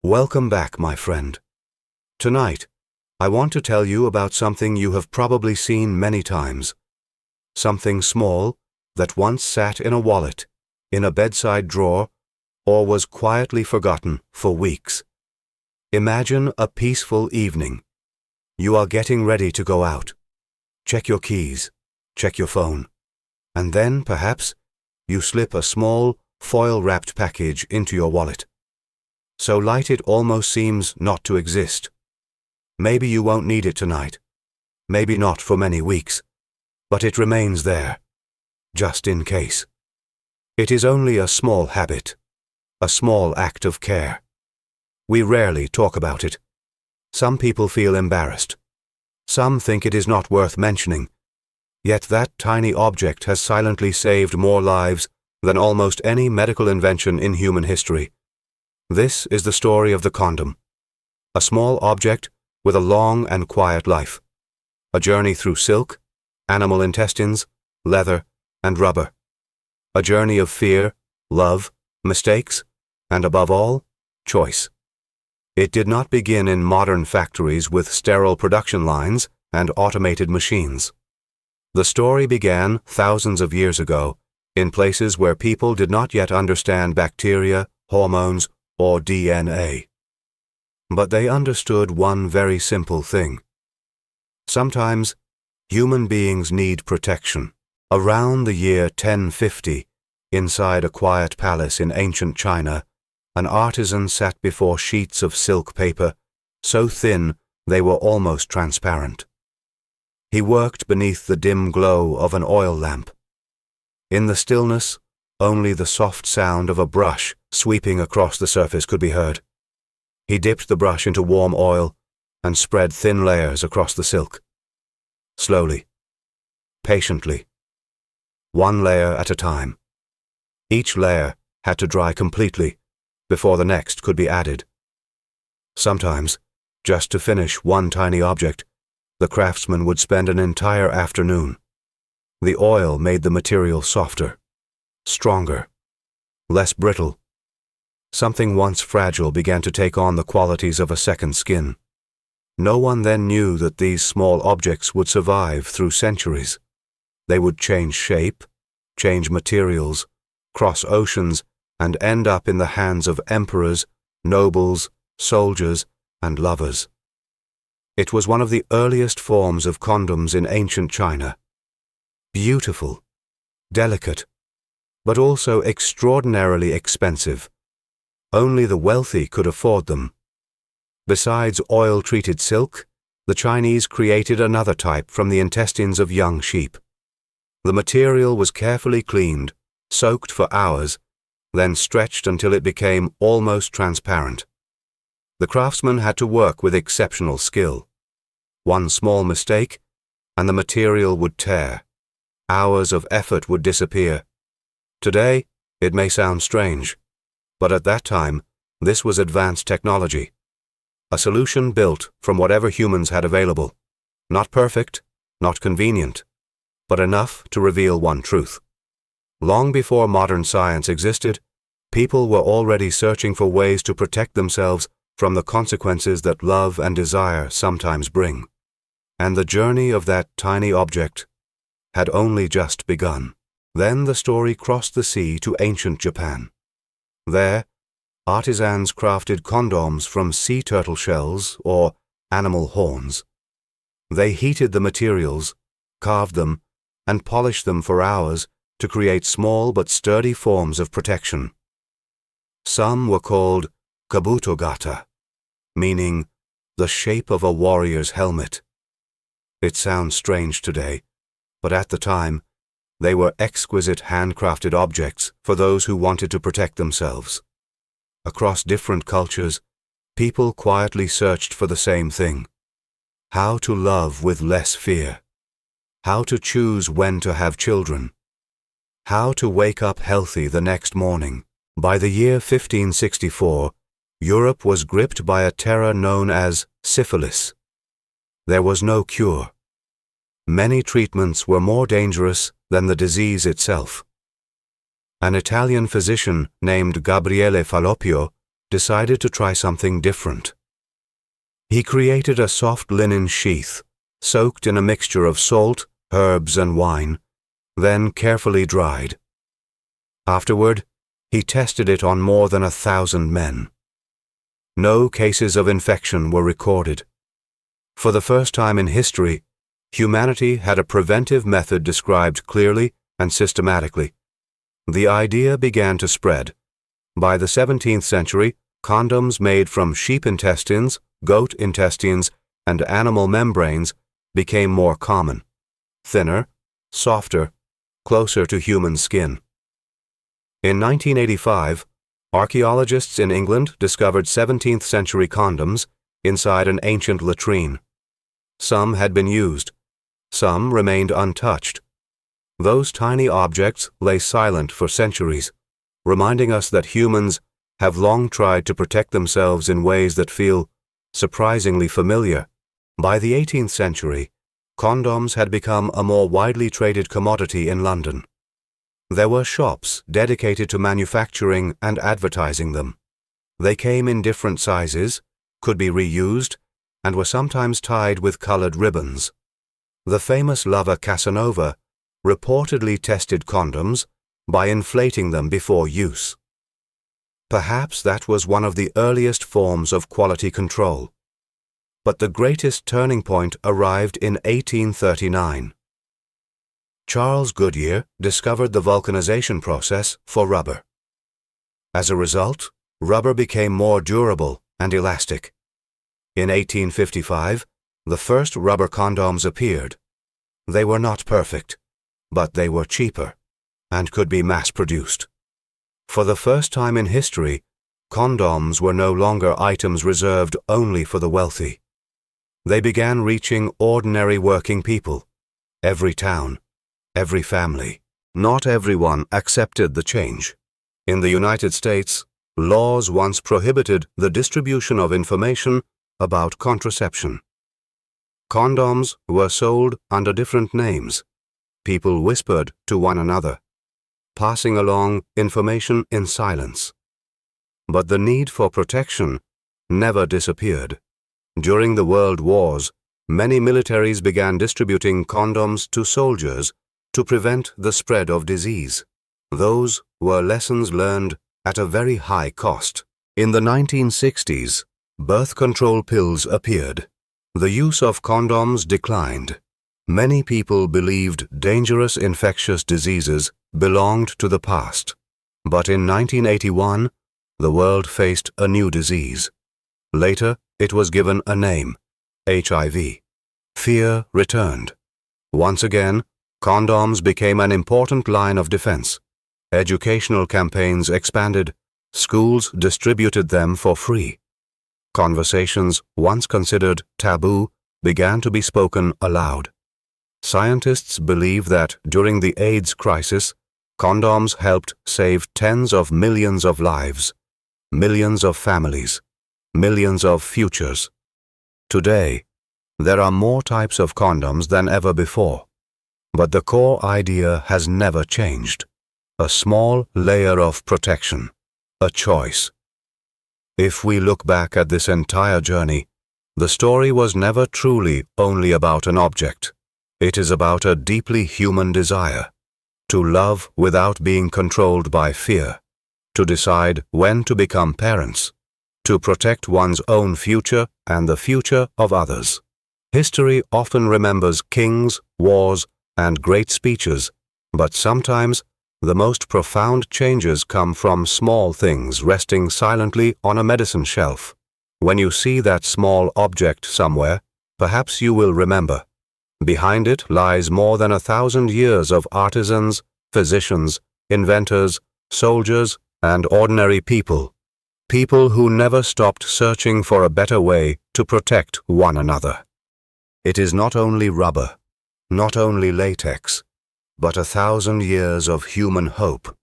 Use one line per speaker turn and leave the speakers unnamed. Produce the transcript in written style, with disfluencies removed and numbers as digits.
Welcome back, my friend. Tonight, I want to tell you about something you have probably seen many times. Something small that once sat in a wallet, in a bedside drawer, or was quietly forgotten for weeks. Imagine a peaceful evening. You are getting ready to go out. Check your keys, check your phone, and then, perhaps, you slip a small, foil-wrapped package into your wallet. So light it almost seems not to exist. Maybe you won't need it tonight, maybe not for many weeks, but it remains there, just in case. It is only a small habit, a small act of care. We rarely talk about it. Some people feel embarrassed. Some think it is not worth mentioning. Yet that tiny object has silently saved more lives than almost any medical invention in human history. This is the story of the condom. A small object with a long and quiet life. A journey through silk, animal intestines, leather, and rubber. A journey of fear, love, mistakes, and above all, choice. It did not begin in modern factories with sterile production lines and automated machines. The story began thousands of years ago in places where people did not yet understand bacteria, hormones, or DNA. But they understood one very simple thing. Sometimes, human beings need protection. Around the year 1050, inside a quiet palace in ancient China, an artisan sat before sheets of silk paper, so thin they were almost transparent. He worked beneath the dim glow of an oil lamp. In the stillness, only the soft sound of a brush sweeping across the surface could be heard. He dipped the brush into warm oil and spread thin layers across the silk. Slowly, patiently, one layer at a time. Each layer had to dry completely before the next could be added. Sometimes, just to finish one tiny object, the craftsman would spend an entire afternoon. The oil made the material softer, stronger, less brittle. Something once fragile began to take on the qualities of a second skin. No one then knew that these small objects would survive through centuries. They would change shape, change materials, cross oceans, and end up in the hands of emperors, nobles, soldiers, and lovers. It was one of the earliest forms of condoms in ancient China. Beautiful, delicate, but also extraordinarily expensive. Only the wealthy could afford them. Besides oil-treated silk, the Chinese created another type from the intestines of young sheep. The material was carefully cleaned, soaked for hours, then stretched until it became almost transparent. The craftsman had to work with exceptional skill. One small mistake, and the material would tear. Hours of effort would disappear. Today, it may sound strange, but at that time, this was advanced technology. A solution built from whatever humans had available. Not perfect, not convenient, but enough to reveal one truth. Long before modern science existed, people were already searching for ways to protect themselves from the consequences that love and desire sometimes bring. And the journey of that tiny object had only just begun. Then the story crossed the sea to ancient Japan. There, artisans crafted condoms from sea turtle shells or animal horns. They heated the materials, carved them, and polished them for hours to create small but sturdy forms of protection. Some were called kabutogata, meaning the shape of a warrior's helmet. It sounds strange today, but at the time, they were exquisite handcrafted objects for those who wanted to protect themselves. Across different cultures, people quietly searched for the same thing: how to love with less fear, how to choose when to have children, how to wake up healthy the next morning. By the year 1564, Europe was gripped by a terror known as syphilis. There was no cure. Many treatments were more dangerous than the disease itself. An Italian physician named Gabriele Falloppio decided to try something different. He created a soft linen sheath, soaked in a mixture of salt, herbs, and wine, then carefully dried. Afterward, he tested it on more than 1,000 men. No cases of infection were recorded. For the first time in history, humanity had a preventive method described clearly and systematically. The idea began to spread. By the 17th century, condoms made from sheep intestines, goat intestines, and animal membranes became more common, thinner, softer, closer to human skin. In 1985, archaeologists in England discovered 17th century condoms inside an ancient latrine. Some had been used. Some remained untouched. Those tiny objects lay silent for centuries, reminding us that humans have long tried to protect themselves in ways that feel surprisingly familiar. By the 18th century, condoms had become a more widely traded commodity in London. There were shops dedicated to manufacturing and advertising them. They came in different sizes, could be reused, and were sometimes tied with colored ribbons. The famous lover Casanova reportedly tested condoms by inflating them before use. Perhaps that was one of the earliest forms of quality control. But the greatest turning point arrived in 1839. Charles Goodyear discovered the vulcanization process for rubber. As a result, rubber became more durable and elastic. In 1855, the first rubber condoms appeared. They were not perfect, but they were cheaper and could be mass-produced. For the first time in history, condoms were no longer items reserved only for the wealthy. They began reaching ordinary working people, every town, every family. Not everyone accepted the change. In the United States, laws once prohibited the distribution of information about contraception. Condoms were sold under different names. People whispered to one another, passing along information in silence. But the need for protection never disappeared. During the World Wars, many militaries began distributing condoms to soldiers to prevent the spread of disease. Those were lessons learned at a very high cost. In the 1960s, birth control pills appeared. The use of condoms declined. Many people believed dangerous infectious diseases belonged to the past. But in 1981, the world faced a new disease. Later, it was given a name, HIV. Fear returned. Once again, condoms became an important line of defense. Educational campaigns expanded. Schools distributed them for free. Conversations once considered taboo began to be spoken aloud. Scientists believe that during the AIDS crisis, condoms helped save tens of millions of lives, millions of families, millions of futures. Today, there are more types of condoms than ever before. But the core idea has never changed. A small layer of protection, a choice. If we look back at this entire journey, the story was never truly only about an object. It is about a deeply human desire to love without being controlled by fear, to decide when to become parents, to protect one's own future and the future of others. History often remembers kings, wars, and great speeches, but sometimes the most profound changes come from small things resting silently on a medicine shelf. When you see that small object somewhere, perhaps you will remember. Behind it lies more than 1,000 years of artisans, physicians, inventors, soldiers, and ordinary people. People who never stopped searching for a better way to protect one another. It is not only rubber, not only latex, but 1,000 years of human hope.